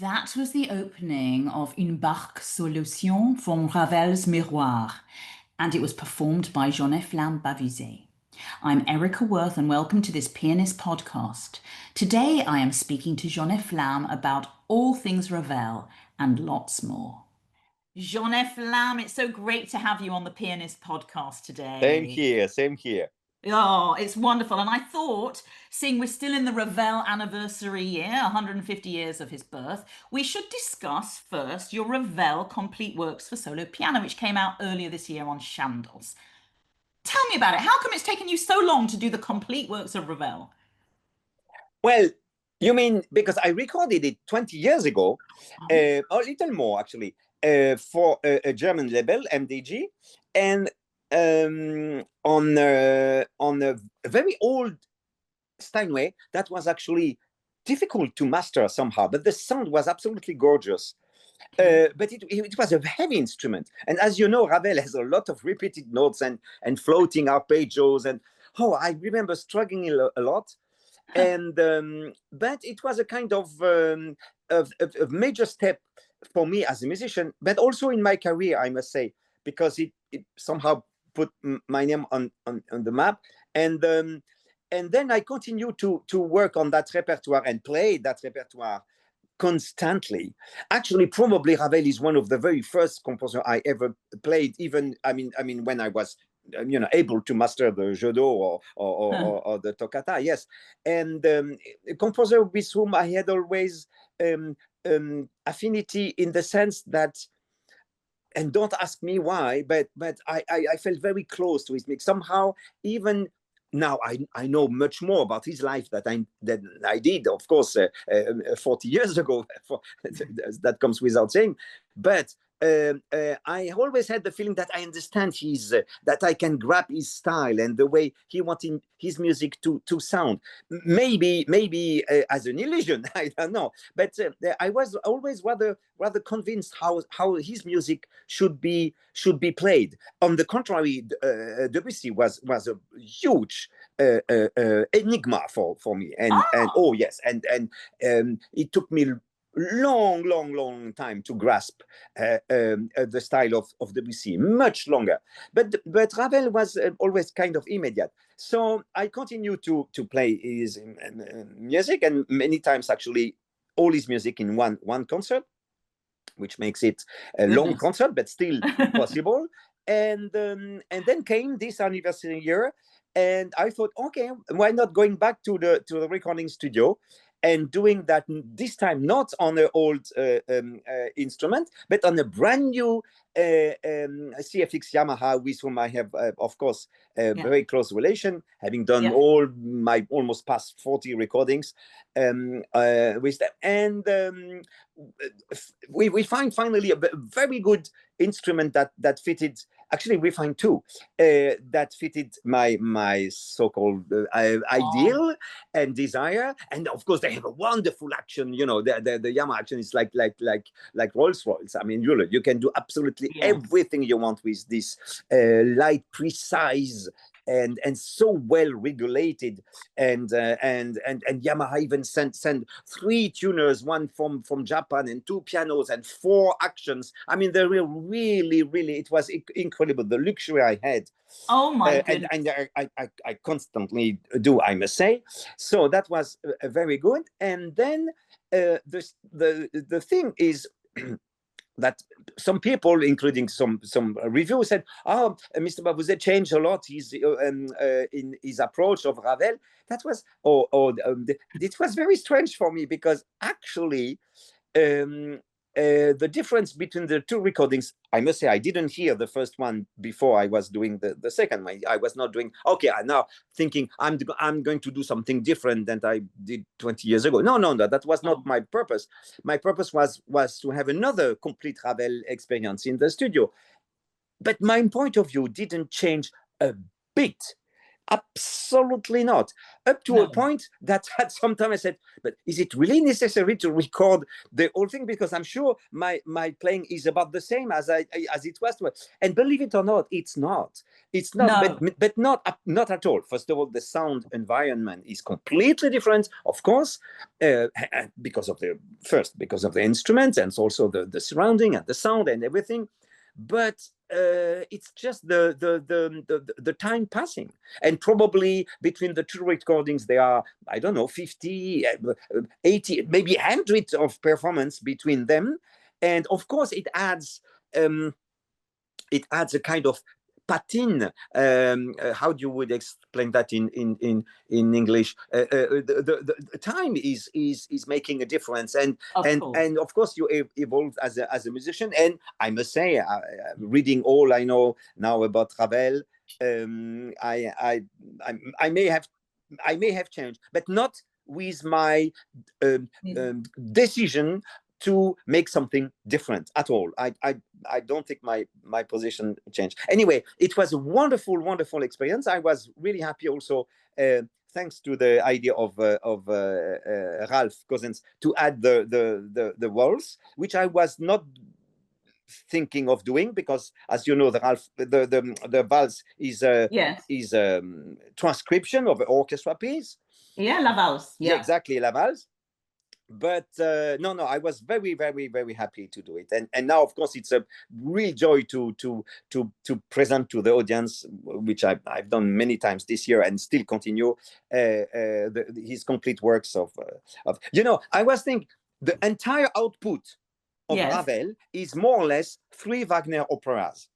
That was the opening of Une barque solution from Ravel's Miroir, and it was performed by Jean-Efflam Bavouzet. I'm Erica Worth, and welcome to this Pianist podcast. Today I am speaking to Jean-Efflam about all things Ravel and lots more. Jean-Efflam, it's so great to have you on the Pianist podcast Same today. here, same here. Oh, it's wonderful. And I thought, seeing we're still in the Ravel anniversary year, 150 years of his birth, we should discuss first your Ravel Complete Works for Solo Piano, which came out earlier this year on Shandels. Tell me about it. How come it's taken you so long to do the Complete Works of Ravel? Well, you mean because I recorded it 20 years ago, Oh, a little more actually, for a German label, MDG, and on a very old Steinway that was actually difficult to master somehow, but the sound was absolutely gorgeous. okay. But it was a heavy instrument. And as you know, Ravel has a lot of repeated notes and floating arpeggios. And I remember struggling a lot. And but it was a kind of major step for me as a musician, but also in my career, I must say, because it somehow put my name on the map. And then I continue to work on that repertoire and play that repertoire constantly. Actually, probably Ravel is one of the very first composer I ever played. Even I mean, when I was able to master the Jodot or the Toccata, yes, and a composer with whom I had always affinity in the sense that. And don't ask me why, but I felt very close to his mix. Somehow, even now I know much more about his life that I did, of course, 40 years ago. That comes without saying. But I always had the feeling that I understand that I can grab his style and the way he wanted his music to sound. Maybe as an illusion, I don't know. But I was always rather convinced how his music should be played. On the contrary, Debussy was a huge enigma for me, and Oh, oh yes, and it took me long time to grasp the style of Debussy, much longer. But Ravel was always kind of immediate. So I continue to play his music, and many times actually all his music in one concert, which makes it a long goodness. concert, but still possible. And then came this anniversary year, and I thought, okay, why not going back to the recording studio and doing that this time not on an old instrument, but on a brand new CFX Yamaha, with whom I have, of course, a Yeah, very close relation, having done yeah. all my almost past 40 recordings with them. And we find finally a very good instrument that fitted. Actually, we find two that fitted my so-called Oh, ideal and desire. And of course, they have a wonderful action. The Yamaha action is like Rolls Royce. I mean, you can do absolutely yes. everything you want with this light, precise, and so well regulated. And Yamaha even sent three tuners, one from Japan, and two pianos and four actions. I mean, they were really, it was incredible, the luxury I had. Oh my And goodness. I constantly do, I must say. So that was very good. And then the thing is that some people, including some reviewers, said, "Oh, Mr. Bavouzet changed a lot in his approach of Ravel." That was, it was very strange for me, because actually, um, the difference between the two recordings, I must say, I didn't hear the first one before I was doing the second one. I was not doing, okay, I now thinking I'm going to do something different than I did 20 years ago. No, that was not Oh, my purpose. My purpose was to have another complete Ravel experience in the studio. But my point of view didn't change a bit. Absolutely not. Up to a No. point that at some time I said, but is it really necessary to record the whole thing? Because I'm sure my playing is about the same as it was. And believe it or not, it's not. It's not, No. but not at all. First of all, the sound environment is completely different, of course, because of the instruments and also the surrounding and the sound and everything. But it's just the time passing, and probably between the two recordings there are, I don't know, 50, 80, maybe hundreds of performance between them, and of course it adds a kind of patin. How do you would explain that in English? The time is making a difference, and of course you evolve as a musician. And I must say, reading all I know now about Ravel, I may have changed, but not with my decision to make something different at all. I don't think my position changed. Anyway, it was a wonderful, wonderful experience. I was really happy also, thanks to the idea of Ralph Cousins, to add the waltz, which I was not thinking of doing, because, as you know, the valse is transcription of an orchestra piece. Yeah, la valse. Yeah, exactly, la valse. But no, I was very, very, very happy to do it, and now, of course, it's a real joy to present to the audience, which I've done many times this year and still continue, his complete works of. I was thinking the entire output of Ravel is more or less 3 Wagner operas.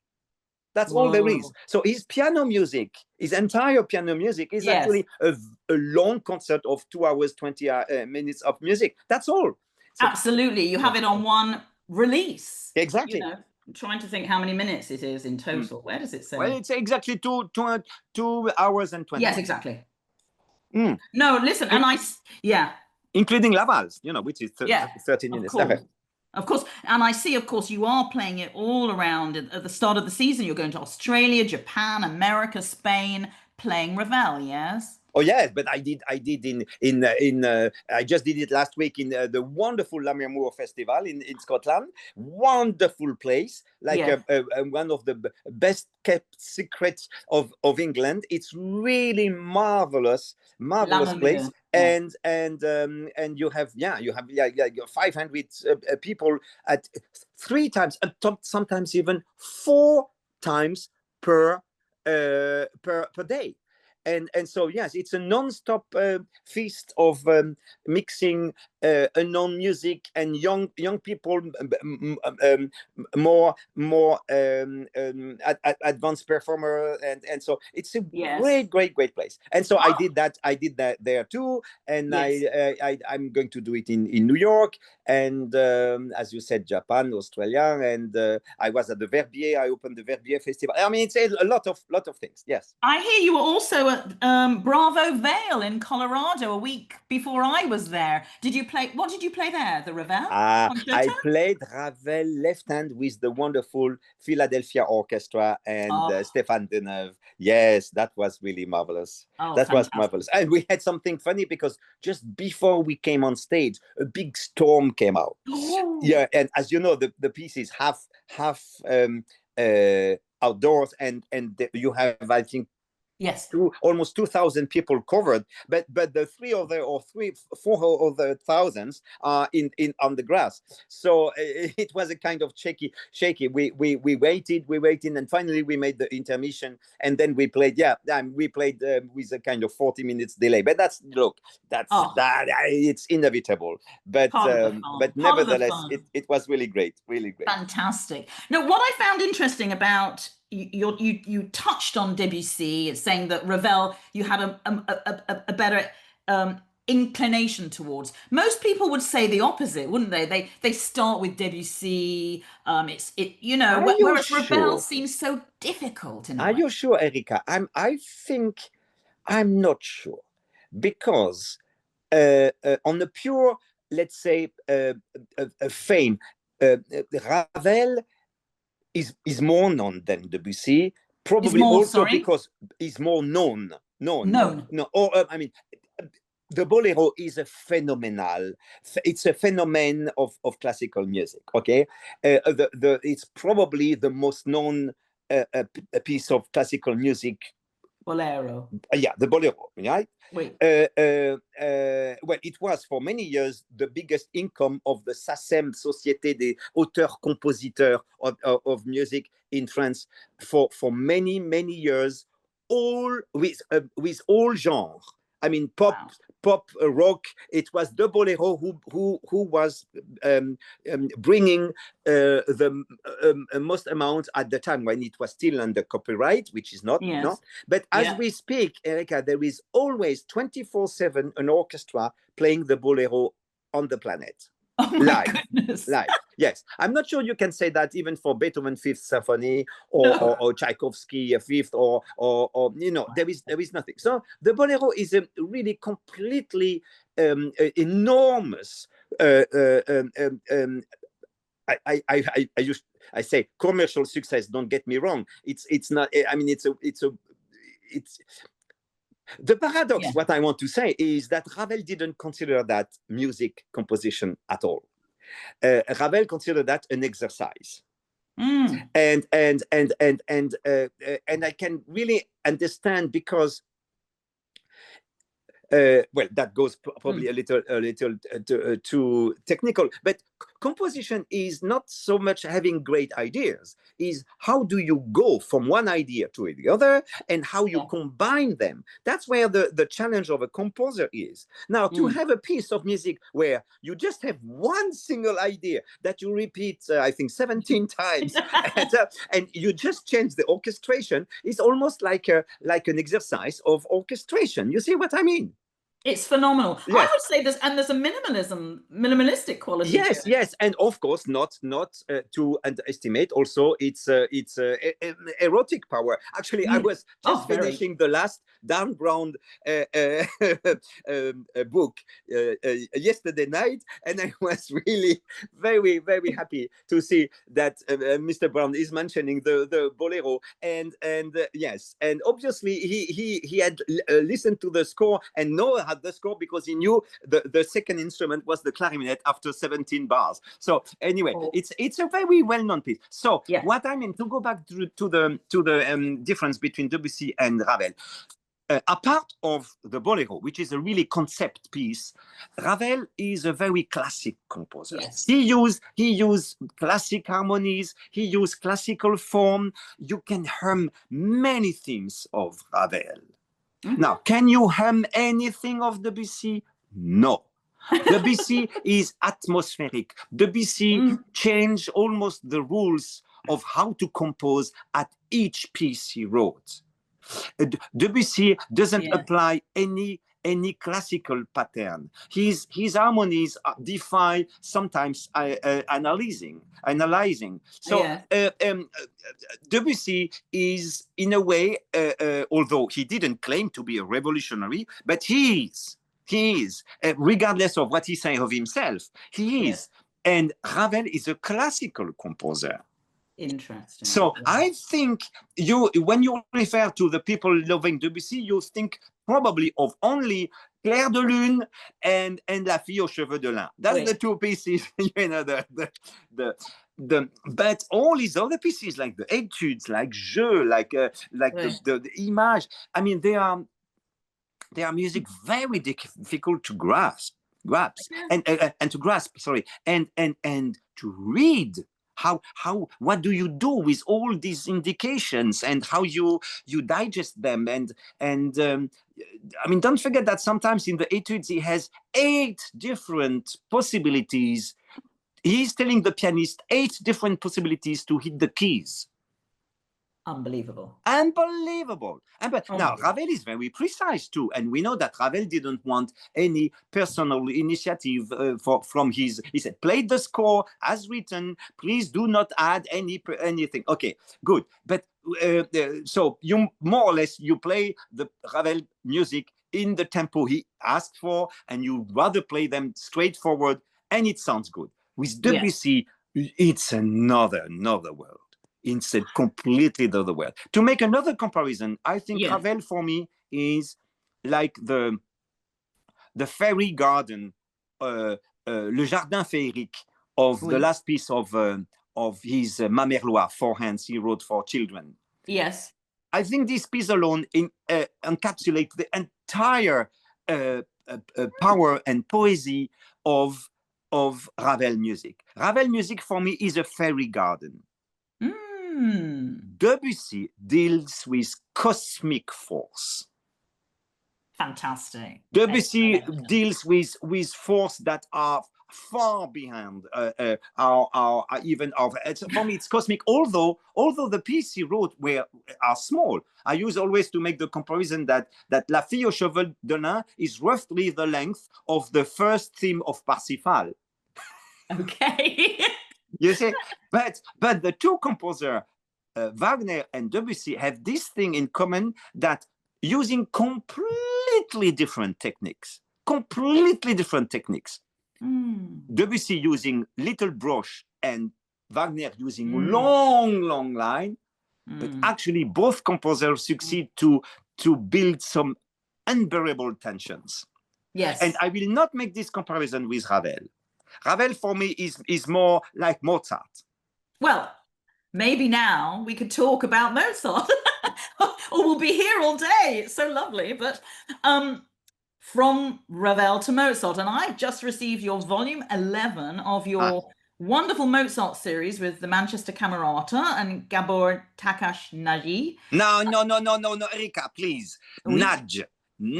That's all there is. So his piano music, his entire piano music, is actually a long concert of 2 hours, 20 minutes of music. That's all. So, absolutely. You have it on one release. Exactly. I'm trying to think how many minutes it is in total. Where does it say? Well, it's exactly 2 hours and 20. Yes, exactly. No, listen, including la valse, which is 13 minutes. Of course. And I see, of course, you are playing it all around at the start of the season. You're going to Australia, Japan, America, Spain, playing Ravel, yes? Oh yes, but I did I just did it last week in the wonderful Lammermoor Festival in Scotland. Wonderful place, like one of the best kept secrets of England. It's really marvelous place. And you have 500 people at 3 times, sometimes even 4 times per day. And so yes, it's a non-stop feast of mixing unknown music and young people, more advanced performer, and so it's a great place. And so I did that there too, and I'm going to do it in New York, and as you said, Japan, Australia, and I was at the Verbier. I opened the Verbier Festival. I mean, it's a lot of things. Yes, I hear you were also at Bravo Vale in Colorado a week before I was there. What did you play there? The Ravel? I played Ravel left hand with the wonderful Philadelphia Orchestra and Stéphane Deneuve. Yes, that was really marvelous. Was marvelous. And we had something funny, because just before we came on stage, a big storm came out. Yeah, and as you know, the piece is half outdoors, and you have, I think, almost 2,000 people covered, but the 4 other thousands are in on the grass. So it was a kind of shaky. We waited, and finally we made the intermission, and then we played. We played with a kind of 40 minutes delay. But it's inevitable. But nevertheless, it was really great, really great. Fantastic. Now, what I found interesting about you touched on Debussy, saying that Ravel you had a better inclination towards. Most people would say the opposite, wouldn't they? They start with Debussy. Whereas Ravel seems so difficult in a way. Are you sure, Erika? I think I'm not sure, because on the pure, let's say, fame, Ravel is more known than Debussy, probably also because he's more known. No, no, known. no. Or I mean, the bolero is a phenomenal. It's a phenomenon of classical music. Okay, it's probably the most known a piece of classical music. Bolero. Yeah, the bolero, right? Wait. Well, it was for many years the biggest income of the SACEM, Société des auteurs-compositeurs of music in France for many years, all with all genres. I mean, Wow. pop, rock. It was the bolero who was bringing the most amount at the time when it was still under copyright, which is not, Yes. no. But as Yeah. we speak, Erica, there is always 24/7 an orchestra playing the bolero on the planet. Oh my Live. goodness. Live. Yes. I'm not sure you can say that even for Beethoven Fifth Symphony No. or Tchaikovsky Fifth or you know, there is nothing. So the bolero is a really completely enormous I say commercial success. Don't get me wrong. It's not. I mean, it's the paradox. Yeah. What I want to say is that Ravel didn't consider that music composition at all. Ravel considered that an exercise. Mm. And I can really understand because well, that goes probably a little too technical, but composition is not so much having great ideas, is how do you go from one idea to the other and how you combine them. That's where the challenge of a composer is. Now, to have a piece of music where you just have one single idea that you repeat, I think 17 times, and you just change the orchestration, is almost like an exercise of orchestration. You see what I mean? It's phenomenal. I Yes. would say there's a minimalistic quality to it. Yes, and of course, not to underestimate also its erotic power. Actually, I was just finishing the last Dan Brown book yesterday night, and I was really very happy to see that Mr. Brown is mentioning the bolero, and yes, and obviously he had listened to the score and had the score because he knew the second instrument was the clarinet after 17 bars. So anyway, it's a very well-known piece. So what I mean, to go back to the difference between Debussy and Ravel, apart of the bolero, which is a really concept piece, Ravel is a very classic composer. Yes. He used classic harmonies, he used classical form. You can hum many themes of Ravel. Now, can you hum anything of Debussy? No. Debussy is atmospheric. Debussy changed almost the rules of how to compose at each piece he wrote. Debussy doesn't apply any classical pattern. His harmonies defy sometimes analyzing. So Debussy is, in a way, although he didn't claim to be a revolutionary, but he is, regardless of what he says of himself, he is. And Ravel is a classical composer. Interesting. So I think when you refer to the people loving Debussy, you think probably of only Clair de Lune and La Fille aux Cheveux de Lin. That's the two pieces, you know, but all these other pieces, like the Etudes, like Jeux, like the Image, I mean, they are music very difficult to grasp and to grasp, sorry, and to read. What do you do with all these indications and how you digest them and I mean, don't forget that sometimes in the etudes he has 8 different possibilities. He's telling the pianist 8 different possibilities to hit the keys. Unbelievable. Now, Ravel is very precise too, and we know that Ravel didn't want any personal initiative from his. He said, "Play the score as written. Please do not add anything." Okay, good. But so you more or less you play the Ravel music in the tempo he asked for, and you rather play them straightforward, and it sounds good. With Debussy, it's another world. It's a completely other world. To make another comparison, I think Ravel, for me, is like the fairy garden, le jardin féerique of the last piece of his Mamerlois, four hands he wrote for children. Yes. I think this piece alone encapsulates the entire power and poesy of Ravel music. Ravel music for me is a fairy garden. Debussy deals with cosmic force. Fantastic. Debussy deals with force that are far behind our even our. For me, it's cosmic. Although the pieces he wrote are small, I use always to make the comparison that La Fille au Cheval de Lin is roughly the length of the first theme of Parsifal. Okay. You see, but the two composers, Wagner and Debussy, have this thing in common, that using completely different techniques. Debussy using little brush and Wagner using long line, but actually both composers succeed to build some unbearable tensions. Yes. And I will not make this comparison with Ravel. Ravel for me is more like Mozart. Well, maybe now we could talk about Mozart, or we'll be here all day. It's so lovely. But from Ravel to Mozart, and I've just received your volume 11 of your wonderful Mozart series with the Manchester Camerata and Gabor Takash Nagy. No, Erika, please. Nudge.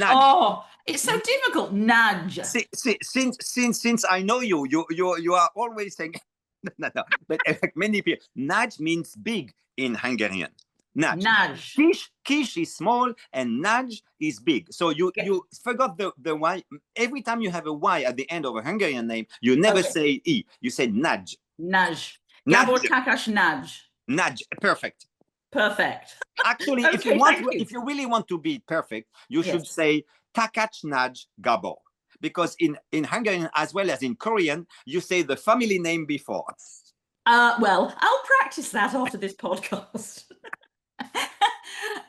Oh, it's so difficult. Nudge. Since I know you are always saying no. But like many people, nudge means big in Hungarian. Nudge. Kish is small and nudge is big. So you forgot the Y. Every time you have a Y at the end of a Hungarian name, you never say E. You say nudge. Nudge. Gabor Takash Nudge. Nudge. Perfect. Actually, okay, if you really want to be perfect, you should say Takash Nudge Gabor. Because in Hungarian as well as in Korean, you say the family name before. Well, I'll practice that after this podcast.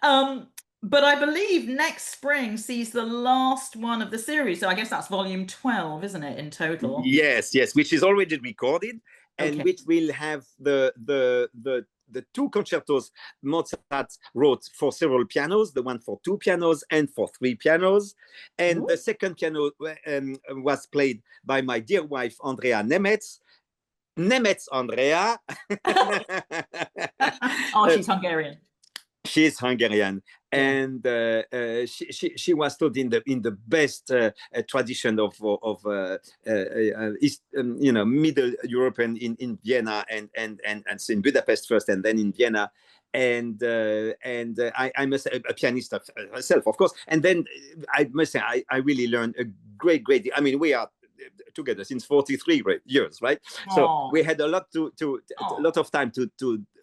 But I believe next spring sees the last one of the series. So I guess that's volume 12, isn't it, in total? Yes, which is already recorded, and which will have the two concertos Mozart wrote for several pianos, the one for 2 pianos and for 3 pianos. And the second piano was played by my dear wife, Andrea Nemetz. Andrea. Oh, she's Hungarian. She's Hungarian, and she was taught in the best tradition of East, Middle European in Vienna and in Budapest first, and then in Vienna. And I must say, a pianist herself, of course. And then I must say, I really learned a great. I mean, we are together since 43 years, right? So we had a lot of time to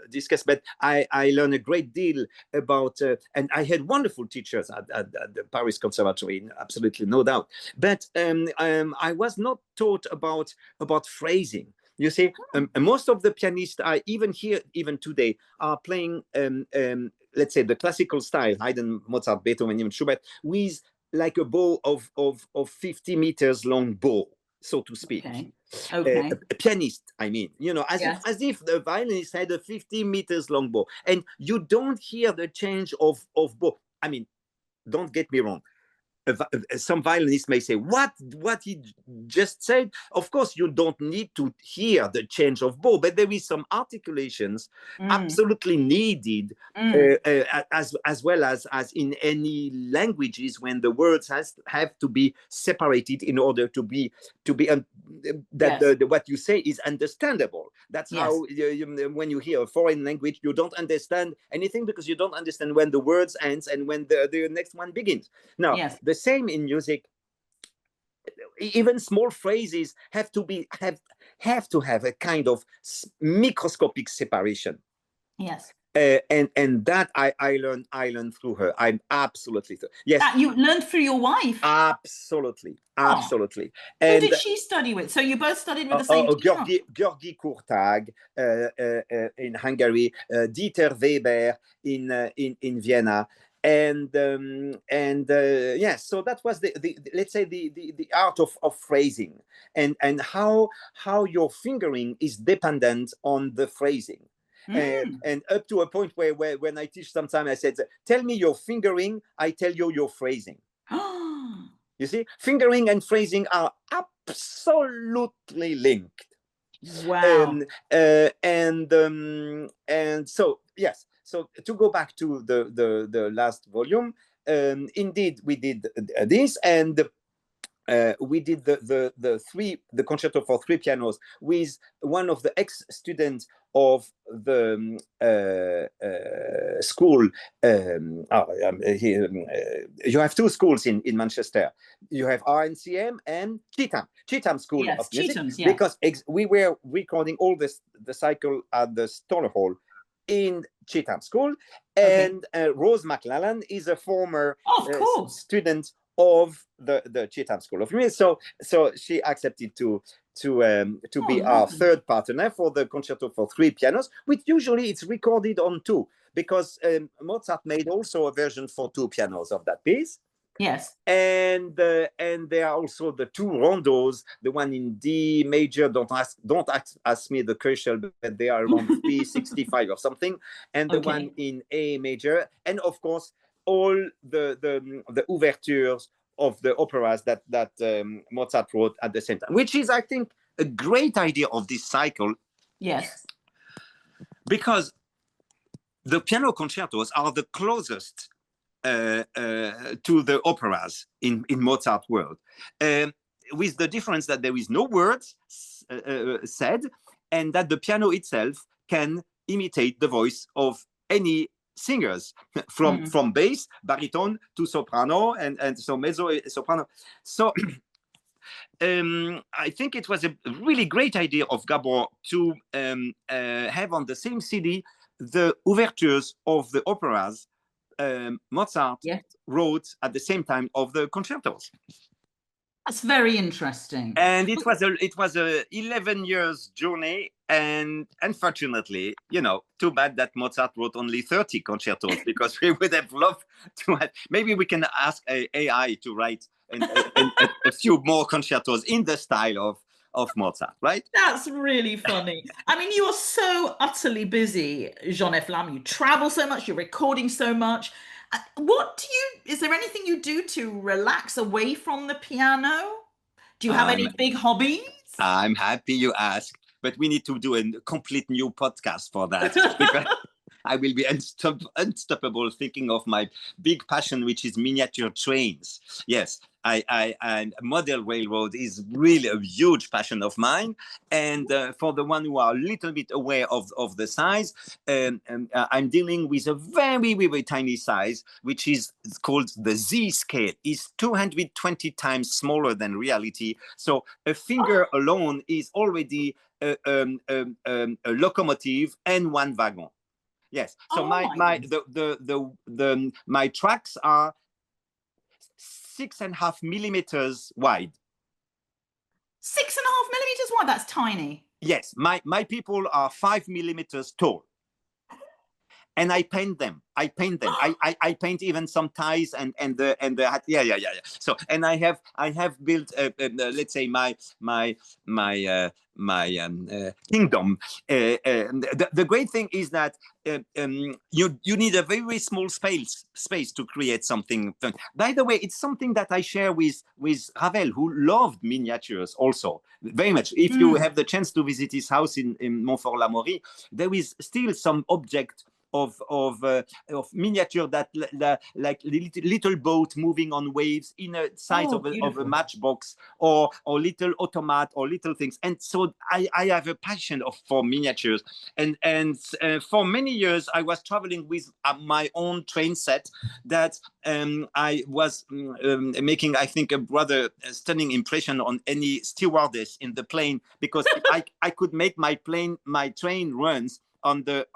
discuss, but I learned a great deal about and I had wonderful teachers at the Paris Conservatory, absolutely no doubt, but I was not taught about phrasing. You see, most of the pianists I even today are playing let's say the classical style, Haydn, Mozart, Beethoven, even Schubert, with like a bow of 50 meters long bow, so to speak. Okay. A pianist, I mean, as if the violinist had a 50 meters long bow, and you don't hear the change of bow. I mean, don't get me wrong. Some violinists may say, what he just said. Of course, you don't need to hear the change of bow, but there is some articulations absolutely needed, as well as in any languages, when the words have to be separated in order to be what you say is understandable. That's how when you hear a foreign language, you don't understand anything, because you don't understand when the words ends and when the next one begins. Now, the same in music. Even small phrases have to have a kind of microscopic separation. Yes. And that I learned through her. I'm absolutely That you learned through your wife. Absolutely. Who did she study with? So you both studied with the same teacher? György Kurtag in Hungary, Dieter Weber in Vienna, Yes, so that was the let's say the art of phrasing, and how your fingering is dependent on the phrasing. And up to a point where when I teach sometimes I said, tell me your fingering, I tell you your phrasing. You see, fingering and phrasing are absolutely linked. Wow. And so yes, so to go back to the last volume, indeed we did this, and we did the concerto for three pianos with one of the ex-students of the school. You have two schools in Manchester. You have RNCM and Cheetham School Yes, of Music, Cheetham's, yeah. because we were recording all this the cycle at the Stoller Hall in Cheetham School, and Rose McLellan is a former student of the Cheetham School of Music. So she accepted to be our third partner for the concerto for three pianos, which usually it's recorded on two, because Mozart made also a version for two pianos of that piece. Yes. And there are also the two rondos, the one in D major, don't ask me the Köchel, but they are around 365 or something, and the one in A major, and of course all the ouvertures of the operas that Mozart wrote at the same time, which is, I think, a great idea of this cycle. Yes. Because the piano concertos are the closest to the operas in Mozart world, with the difference that there is no words said, and that the piano itself can imitate the voice of any singers, from bass, baritone to soprano, and so mezzo, soprano. So I think it was a really great idea of Gabor to have on the same CD the ouvertures of the operas Mozart wrote at the same time of the concertos. That's very interesting. And it was a 11 years journey, and unfortunately, too bad that Mozart wrote only 30 concertos, because we would have loved to have. Maybe we can ask AI to write a few more concertos in the style of Mozart, right? That's really funny. I mean, you are so utterly busy, Jean-Efflam. You travel so much, you're recording so much. Is there anything you do to relax away from the piano? Do you have any big hobbies? I'm happy you asked, but we need to do a complete new podcast for that. Because I will be unstoppable thinking of my big passion, which is miniature trains. Yes, I model railroad is really a huge passion of mine. And for the one who are a little bit aware of the size, I'm dealing with a very, very tiny size, which is called the Z scale. It's 220 times smaller than reality. So a finger alone is already a locomotive and one wagon. Yes. So my tracks are 6.5 millimeters wide. 6.5 millimeters wide? That's tiny. Yes. My people are 5 millimeters tall. And I paint them. I paint paint even some ties and the hat. Yeah. So, and I have built let's say my kingdom. The great thing is that you need a very small space to create something. By the way, it's something that I share with Ravel, who loved miniatures also very much. If you have the chance to visit his house in Montfort-l'Amaury, there is still some object of miniature that like little boat moving on waves in a size of a matchbox, or little automat, or little things. And so I have a passion for miniatures, and for many years I was traveling with my own train set that I was making, I think, a rather stunning impression on any stewardess in the plane, because I could make my train runs on the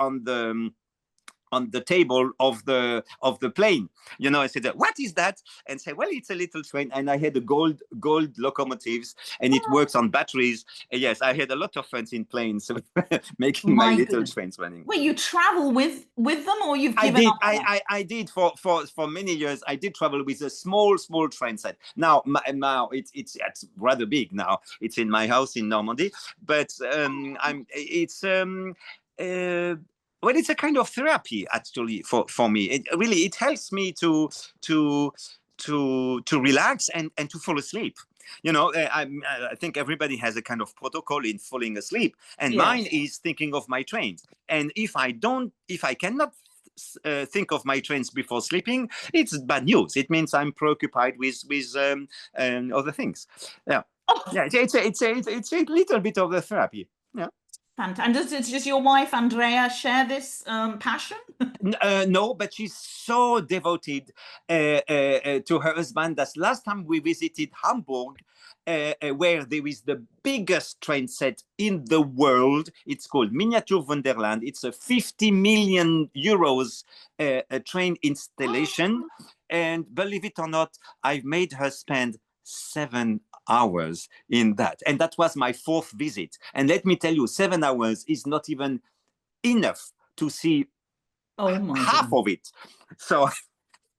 on the table of the plane. You know, I said, what is that? And say, well, it's a little train. And I had the gold locomotives, and it works on batteries. And yes, I had a lot of fun in planes making my My little goodness. trains running. Wait, you travel with them, or you've I given did. up on it? I did for many years. I did travel with a small train set. Now it's rather big now. It's in my house in Normandy, but well, it's a kind of therapy actually for me. It helps me to relax and to fall asleep. You know, I think everybody has a kind of protocol in falling asleep, and mine Yes. is thinking of my trains. And if I cannot think of my trains before sleeping, it's bad news. It means I'm preoccupied with other things. Yeah, Oh, yeah. It's a little bit of a therapy. Yeah. fantastic. And does your wife Andrea share this passion? No, but she's so devoted to her husband that last time we visited Hamburg, where there is the biggest train set in the world. It's called Miniature Wonderland. It's a 50 million euros train installation. And believe it or not, I've made her spend 7 hours in that. And that was my fourth visit. And let me tell you, 7 hours is not even enough to see Oh my half goodness. of it. So,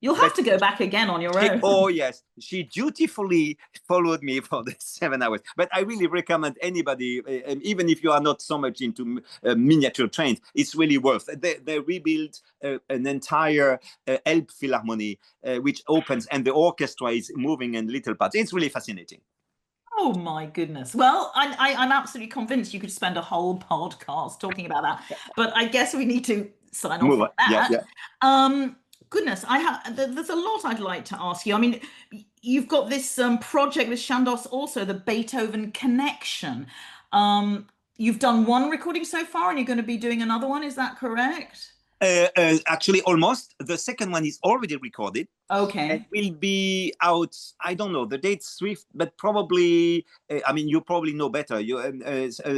You'll have but to go back again on your own. oh yes, she dutifully followed me for the 7 hours. But I really recommend anybody, even if you are not so much into miniature trains, it's really worth. They rebuilt an entire Elb Philharmonic, which opens, and the orchestra is moving in little parts. It's really fascinating. Oh my goodness. Well, I'm absolutely convinced you could spend a whole podcast talking about that. But I guess we need to sign off Move on on. Yeah, that. yeah. Goodness, there's a lot I'd like to ask you. I mean, you've got this project with Chandos also, the Beethoven Connection. You've done one recording so far, and you're going to be doing another one. Is that correct? Actually, almost. The second one is already recorded and Okay. will be out. I don't know the date swift, but probably. I mean, you probably know better. You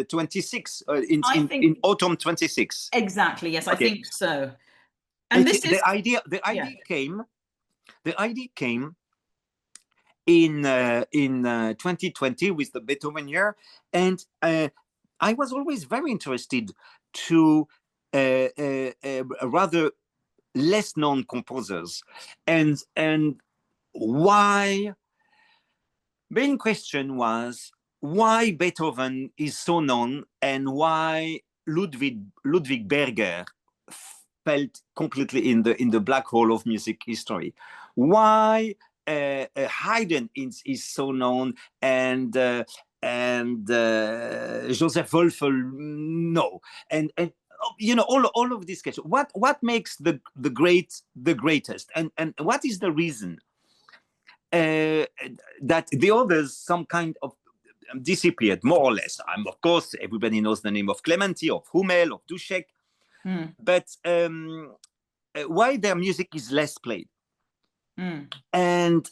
26 I in think autumn 26. exactly. Yes, I Okay. think so. And this is, The yeah. idea came in 2020 with the Beethoven year, and I was always very interested to rather less known composers, and why. Main question was why Beethoven is so known and why Ludwig Berger felt completely in the black hole of music history. Why Haydn is so known and Joseph Wolfel no, and you know all of these questions. What makes the greatest, and what is the reason that the others some kind of disappeared more or less? Of course, everybody knows the name of Clementi, of Hummel, of Duschek, but why their music is less played? And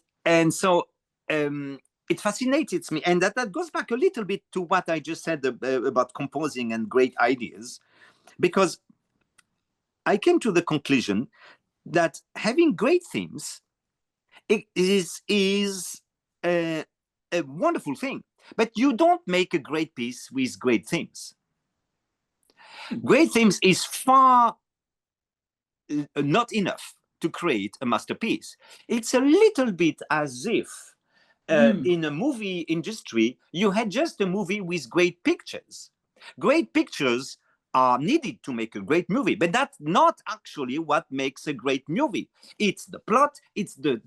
so it fascinates me, and that goes back a little bit to what I just said about composing and great ideas, because I came to the conclusion that having great themes is a wonderful thing, but you don't make a great piece with great themes. Great themes is far not enough to create a masterpiece. It's a little bit as if in a movie industry, you had just a movie with great pictures. Great pictures are needed to make a great movie, but that's not actually what makes a great movie. It's the plot, it's the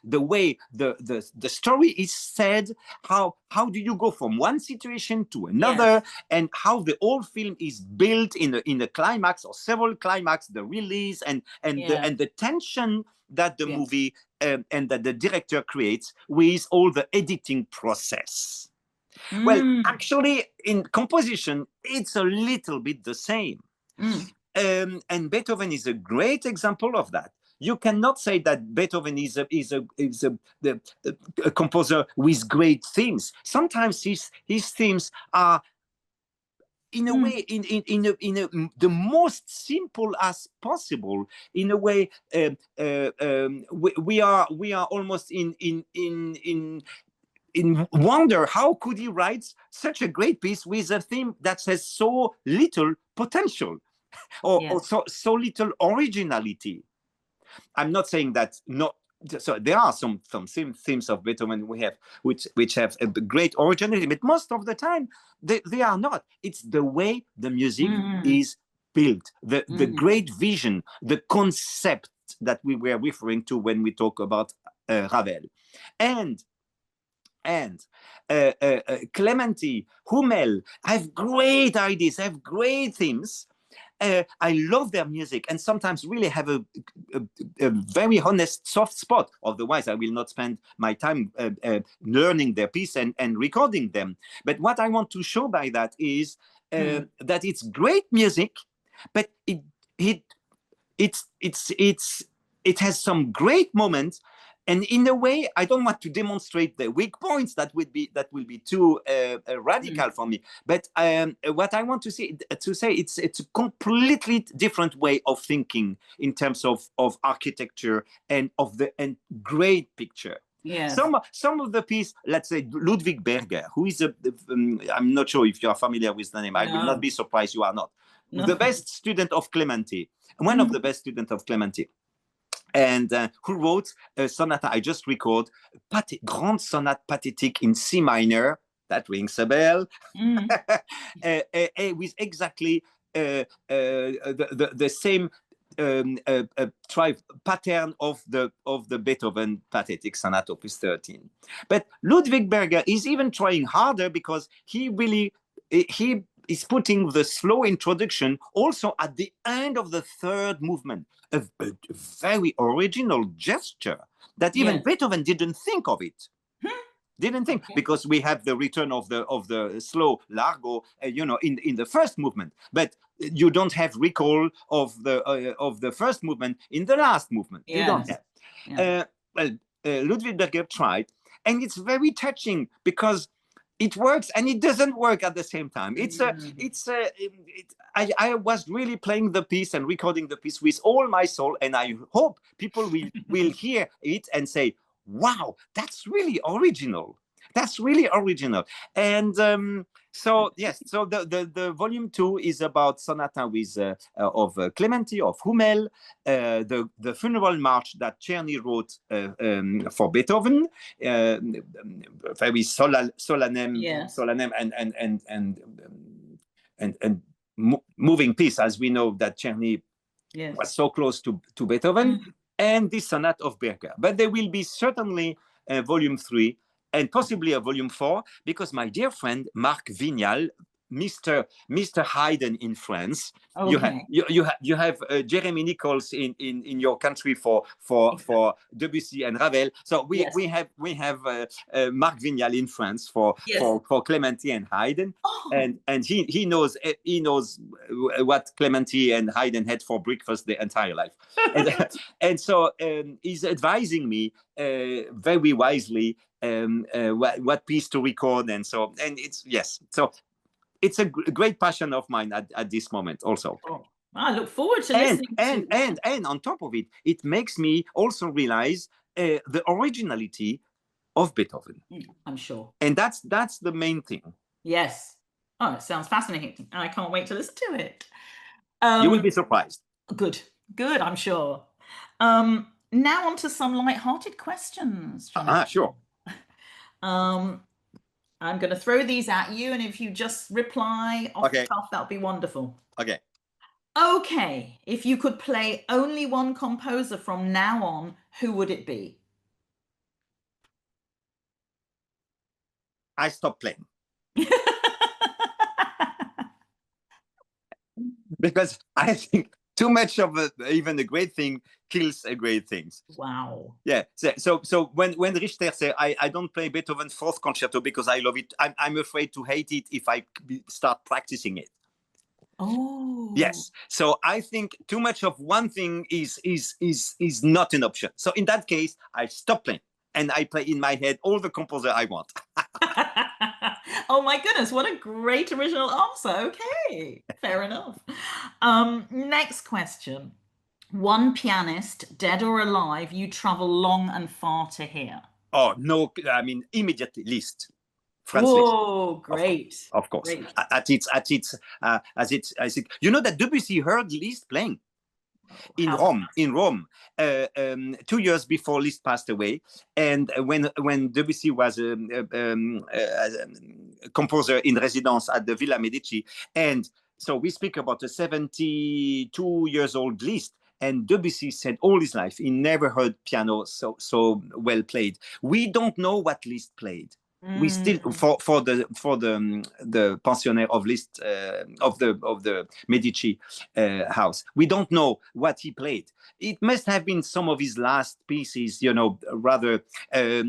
way the story is said. How do you go from one situation to another, Yes. and how the whole film is built in a climax or several climax, the release and Yeah. the tension that the Yeah. movie and that the director creates with all the editing process. Well, actually, in composition, it's a little bit the same. And Beethoven is a great example of that. You cannot say that Beethoven is a composer with great themes. Sometimes his themes are in a way, the most simple as possible. In a way, we are almost in wonder, how could he write such a great piece with a theme that has so little potential, or so little originality. I'm not saying that not. So there are some themes of Beethoven which have a great originality, but most of the time they are not. It's the way the music is built, the great vision, the concept that we were referring to when we talk about Ravel, and Clementi, Hummel have great ideas, have great themes. I love their music, and sometimes really have a very honest soft spot. Otherwise, I will not spend my time learning their piece and recording them. But what I want to show by that is that it's great music, but it has some great moments. And in a way, I don't want to demonstrate the weak points. That will be too radical for me. But what I want to say, it's a completely different way of thinking in terms of architecture and of the great picture. Yes. Some of the piece, let's say Ludwig Berger, who is I'm not sure if you are familiar with the name. I will not be surprised you are not. No. The best student of Clementi, one of the best students of Clementi. And who wrote a sonata I just recorded, Grande Sonate Pathétique in C minor. That rings a bell. With exactly the same pattern of the Beethoven Pathetic Sonata Opus 13. But Ludwig Berger is even trying harder, because he is putting the slow introduction also at the end of the third movement, a very original gesture that even Beethoven didn't think of it. Didn't think, because we have the return of the slow largo, in the first movement, but you don't have recall of the first movement in the last movement. You don't have. Ludwig Berger tried, and it's very touching, because it works and it doesn't work at the same time. I was really playing the piece and recording the piece with all my soul, and I hope people will hear it and say, wow, that's really original. That's really original. And so yes, so the volume 2 is about sonata with of Clementi, of Hummel, the funeral march that Czerny wrote for Beethoven, very solemn and moving piece, as we know that Czerny was so close to Beethoven, and this sonata of Berger. But there will be certainly a volume 3 and possibly a volume 4, because my dear friend Marc Vignal, Mr. Haydn in France. You have Jeremy Nichols in your country for Debussy and Ravel. So we have Marc Vignal in France for Clementi and Haydn, and he knows what Clementi and Haydn had for breakfast their entire life, and so he's advising me very wisely what piece to record, and it's a great passion of mine at this moment also. I look forward to listening and on top of it, it makes me also realize the originality of Beethoven. I'm sure. And that's the main thing. Yes. Oh, it sounds fascinating. I can't wait to listen to it. You will be surprised. Good, I'm sure. Now on to some light-hearted questions. Sure. I'm going to throw these at you, and if you just reply off the cuff, that would be wonderful. Okay. If you could play only one composer from now on, who would it be? I stop playing. Because I think too much of even a great thing kills a great thing. Wow. Yeah. So when Richter said, I don't play Beethoven's fourth concerto because I love it, I'm afraid to hate it if I start practicing it. Oh. Yes. So I think too much of one thing is not an option. So in that case, I stop playing and I play in my head all the composer I want. Oh my goodness, what a great original answer. Okay, fair enough. Next question. One pianist, dead or alive, you travel long and far to hear. Oh no, I mean immediately Liszt, Franz Liszt, Whoa, of course, great. of course. Great. As it, you know that Debussy heard Liszt playing in How Rome, fantastic. 2 years before Liszt passed away, and when Debussy was a composer in residence at the Villa Medici, and so we speak about a 72 years old Liszt. And Debussy said all his life he never heard piano so well played. We don't know what Liszt played. We still Mm, for the pensionnaire of Liszt of the Medici house. We don't know what he played. It must have been some of his last pieces, rather yes.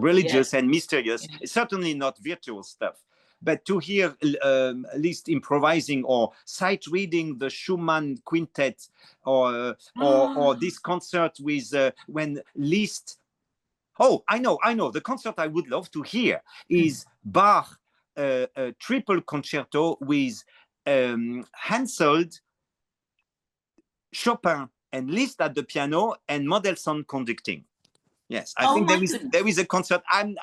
religious and mysterious. Yeah. Certainly not virtual stuff. But to hear Liszt improvising or sight reading the Schumann quintet, or this concert with when Liszt. Oh, I know. The concert I would love to hear is Bach triple concerto with Hensoldt, Chopin, and Liszt at the piano and Mendelssohn conducting. Yes, I Oh think my there goodness. is a concert. I'm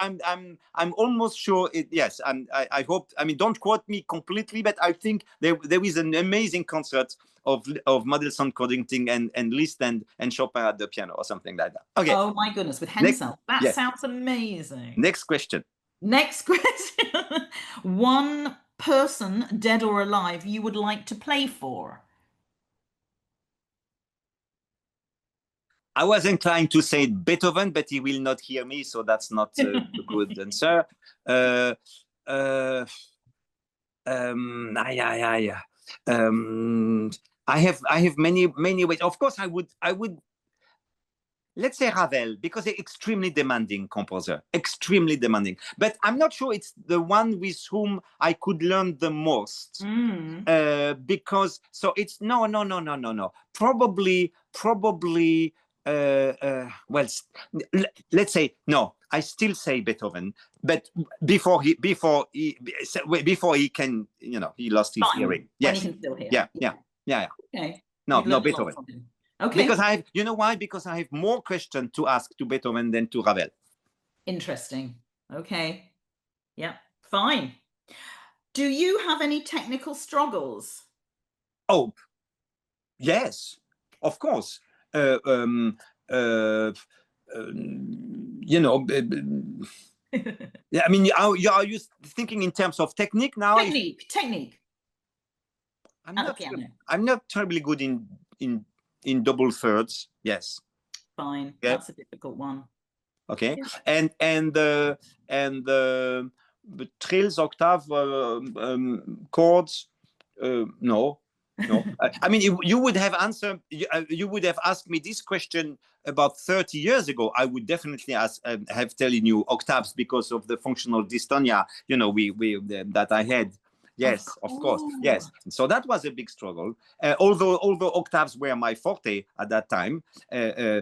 almost sure it. Yes, I hope. I mean, don't quote me completely, but I think there is an amazing concert of Mendelssohn conducting and Liszt and Chopin at the piano or something like that. Okay, Oh my goodness, with next. Hensel. That Yes, sounds amazing. next question. Next question. One person, dead or alive, you would like to play for. I was inclined to say Beethoven, but he will not hear me, so that's not a good answer. Uh, uh, I, I have many ways. Of course, I would let's say Ravel, because he's extremely demanding composer, extremely demanding. But I'm not sure it's the one with whom I could learn the most. Mm. Because so it's no. Probably. Well, let's say no. I still say Beethoven, but before he can, he lost his Fine, hearing. when you Yes, can still hear. yeah, Yeah. yeah, yeah, yeah. Okay. No, You've no, learned a lot Beethoven. from him. Okay. Because you know why? Because I have more questions to ask to Beethoven than to Ravel. Interesting. Okay. Yeah. Fine. Do you have any technical struggles? Oh, yes, of course. Uh, um, uh, you know, yeah. I mean, are you thinking in terms of technique now? If Technique I'm at the not, piano. I'm not terribly good in double thirds. Yes. Fine. Yeah. That's a difficult one. Okay. Yeah. And the trills, octave, chords. No, no. I mean, you would have answered. You would have asked me this question about 30 years ago. I would definitely have telling you octaves because of the functional dystonia. That I had. Of Yes, of course. course. Yes. So that was a big struggle. Although octaves were my forte at that time. Yeah.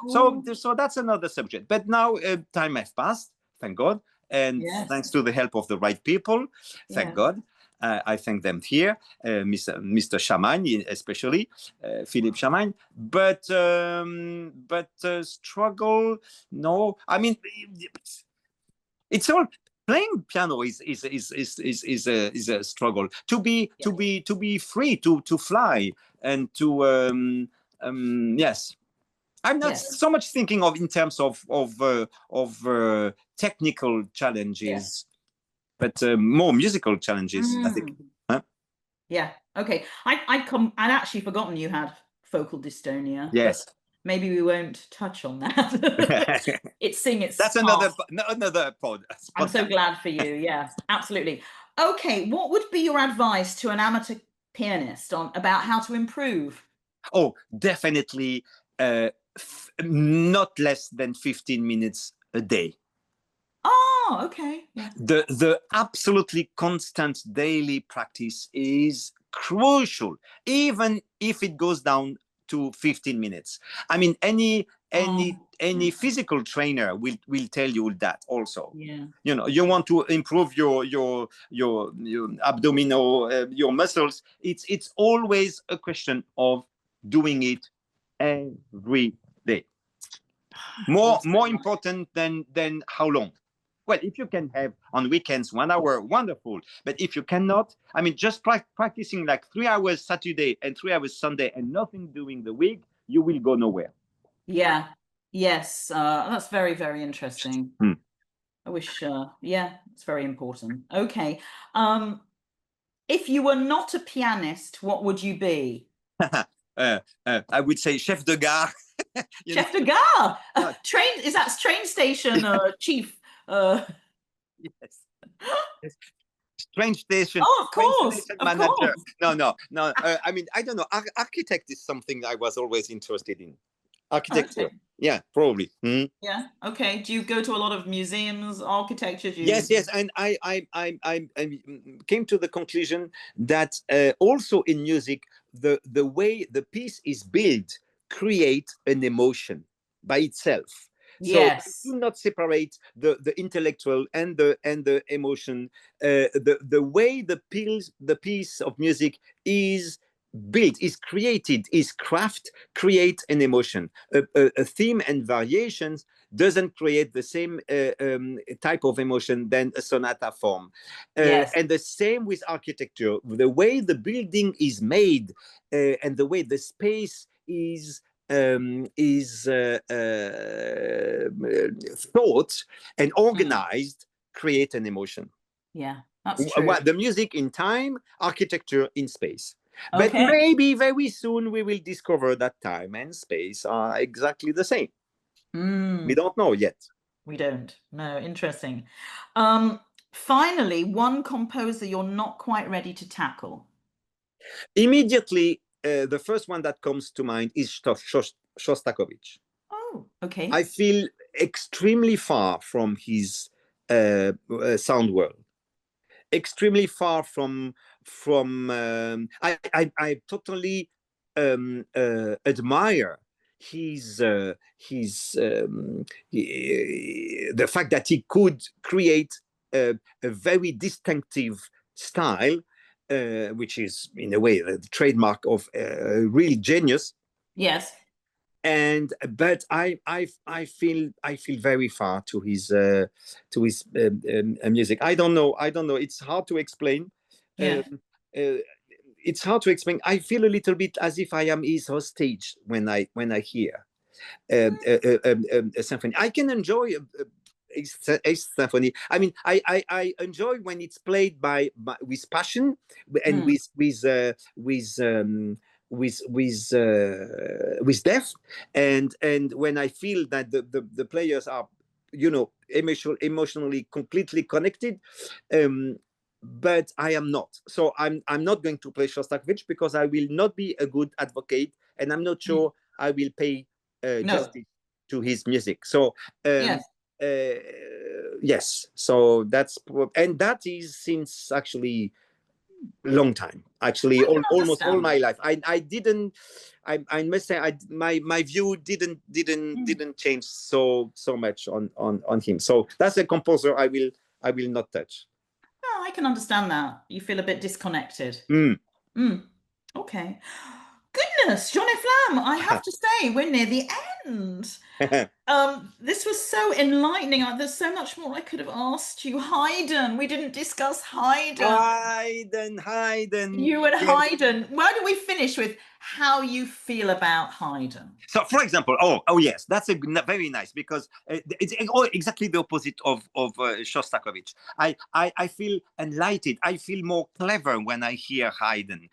So Oh, that's another subject. But now time has passed, thank God, and yes. thanks to the help of the right people, thank Yeah. God. I thank them here, Mr. Chamagne, especially Philippe Chamagne. But struggle, no. I mean, it's all playing piano is a struggle Yeah. to be free to fly and to yes. I'm not Yes. so much thinking of in terms of technical Yes. challenges, but more musical challenges, I think. Mm. Huh? Yeah. Okay. I'd actually forgotten you had focal dystonia, but Yes. maybe we won't touch on that. It's seeing its That's path. another I'm so podcast. glad for you. Yeah, absolutely. Okay, what would be your advice to an amateur pianist on about how to improve? Oh, definitely not less than 15 minutes a day. Oh, okay. Yeah. The absolutely constant daily practice is crucial, even if it goes down to 15 minutes. I mean, any physical trainer will tell you that also. Yeah. You know, you want to improve your abdominal your muscles. It's always a question of doing it every day. More important than how long. Well, if you can have on weekends 1 hour, wonderful. But if you cannot, I mean, just practicing like 3 hours Saturday and 3 hours Sunday and nothing during the week, you will go nowhere. Yeah. Yes. That's very, very interesting. I wish, yeah, it's very important. Okay. If you were not a pianist, what would you be? I would say chef de gare. Chef de gare. Train, is that train station chief? Yes. Train station. Oh, of course, Station of manager. course. No. I mean, I don't know. Architect is something I was always interested in. Architecture. Okay. Yeah, probably. Yeah. Okay. Do you go to a lot of museums, architecture? Yes. And I came to the conclusion that also in music, the way the piece is built create an emotion by itself. So Yes. do not separate the intellectual and the emotion. The way the piece of music is built, is created, is craft, create an emotion. A theme and variations doesn't create the same type of emotion than a sonata form. Yes. And the same with architecture. The way the building is made and the way the space is thought and organized create an emotion. Yeah, that's true. The music in time, architecture in space. Okay. But maybe very soon we will discover that time and space are exactly the same. We don't know yet. We don't. No, interesting. Finally, one composer you're not quite ready to tackle. Immediately, the first one that comes to mind is Shostakovich. Oh, okay. I feel extremely far from his sound world. Extremely far from I totally admire the fact that he could create a very distinctive style, which is in a way the trademark of real genius. Yes. But I feel very far to his music. I don't know. It's hard to explain. Yeah. It's hard to explain. I feel a little bit as if I am his hostage when I hear a symphony. I can enjoy a symphony. I mean, I enjoy when it's played with passion and with depth, and when I feel that the players are, you know, emotionally completely connected. But I am not. So I'm not going to play Shostakovich because I will not be a good advocate, and I'm not sure I will pay justice to his music. So yes. So that is since actually long time, actually almost all my life. I must say my view didn't change so much on him. So that's a composer I will not touch. Oh, I can understand that. You feel a bit disconnected. Okay. Goodness, Jean-Efflam, I have to say, we're near the end. This was so enlightening. There's so much more I could have asked you. Haydn, we didn't discuss Haydn. Haydn. You and Haydn. Why don't we finish with how you feel about Haydn? So, for example, oh yes, that's very nice, because it's exactly the opposite of Shostakovich. I feel enlightened. I feel more clever when I hear Haydn.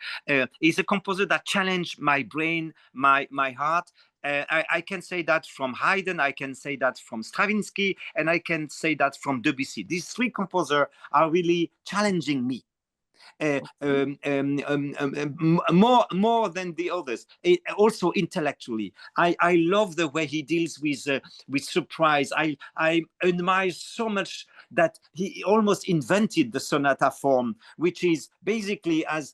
He's a composer that challenged my brain, my heart. I can say that from Haydn, I can say that from Stravinsky, and I can say that from Debussy. These three composers are really challenging me. More than the others. Also intellectually, I love the way he deals with surprise. I admire so much that he almost invented the sonata form, which is basically as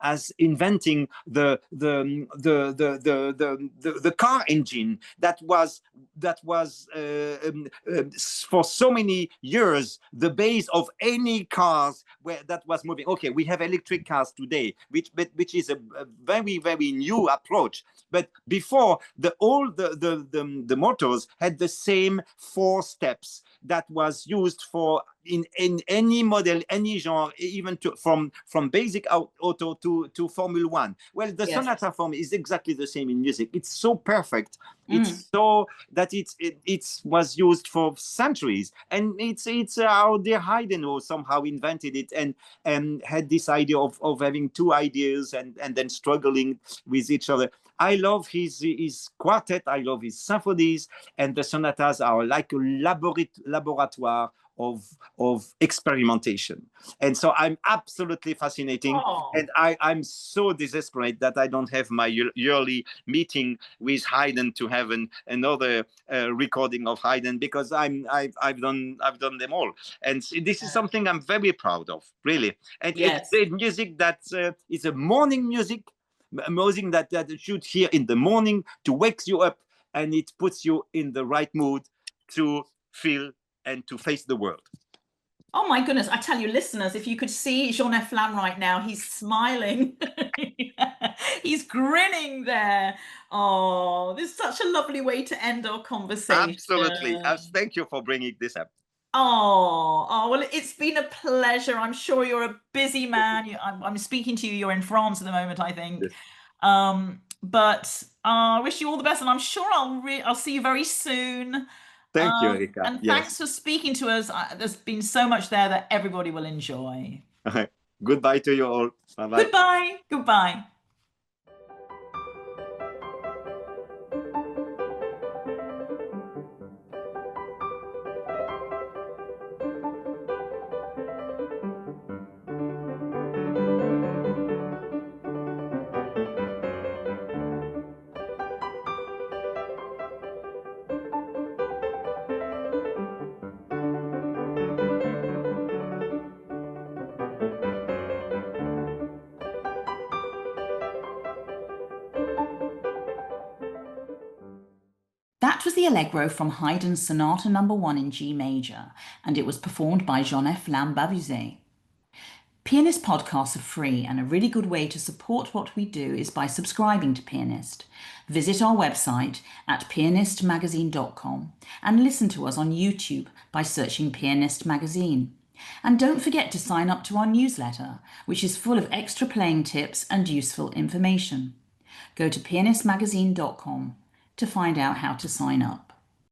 as inventing the car engine that was for so many years the base of any cars where that was moving. Okay, we have electric cars today, which is a very, very new approach. But before, the motors had the same 4 steps that was used for in any model, any genre, even from basic auto to Formula One. Well, the sonata form is exactly the same in music. It's so perfect. It's so that it was used for centuries, and it's our dear Haydn who somehow invented it and had this idea of having 2 ideas and then struggling with each other. I love his quartet. I love his symphonies, and the sonatas are like a laboratoire of experimentation. And so I'm absolutely fascinating. And I'm so desperate that I don't have my yearly meeting with Haydn to have another recording of Haydn, because I've done them all. And this is something I'm very proud of, really. And it's a music that is a morning music, music that you should hear in the morning to wake you up, and it puts you in the right mood to feel and to face the world. Oh my goodness, I tell you, listeners, if you could see Jean-Efflam right now, he's smiling. He's grinning there. Oh, this is such a lovely way to end our conversation. Absolutely. Thank you for bringing this up. Oh, well, it's been a pleasure. I'm sure you're a busy man. I'm speaking to you. You're in France at the moment, I think. Yes. But I wish you all the best, and I'm sure I'll see you very soon. Thank you, Erika. And thanks for speaking to us. There's been so much there that everybody will enjoy. Goodbye to you all. Bye-bye. Goodbye. Goodbye. That was the Allegro from Haydn's Sonata No. 1 in G major, and it was performed by Jean-Efflam Bavouzet. Pianist podcasts are free, and a really good way to support what we do is by subscribing to Pianist. Visit our website at pianistmagazine.com and listen to us on YouTube by searching Pianist Magazine. And don't forget to sign up to our newsletter, which is full of extra playing tips and useful information. Go to pianistmagazine.com to find out how to sign up.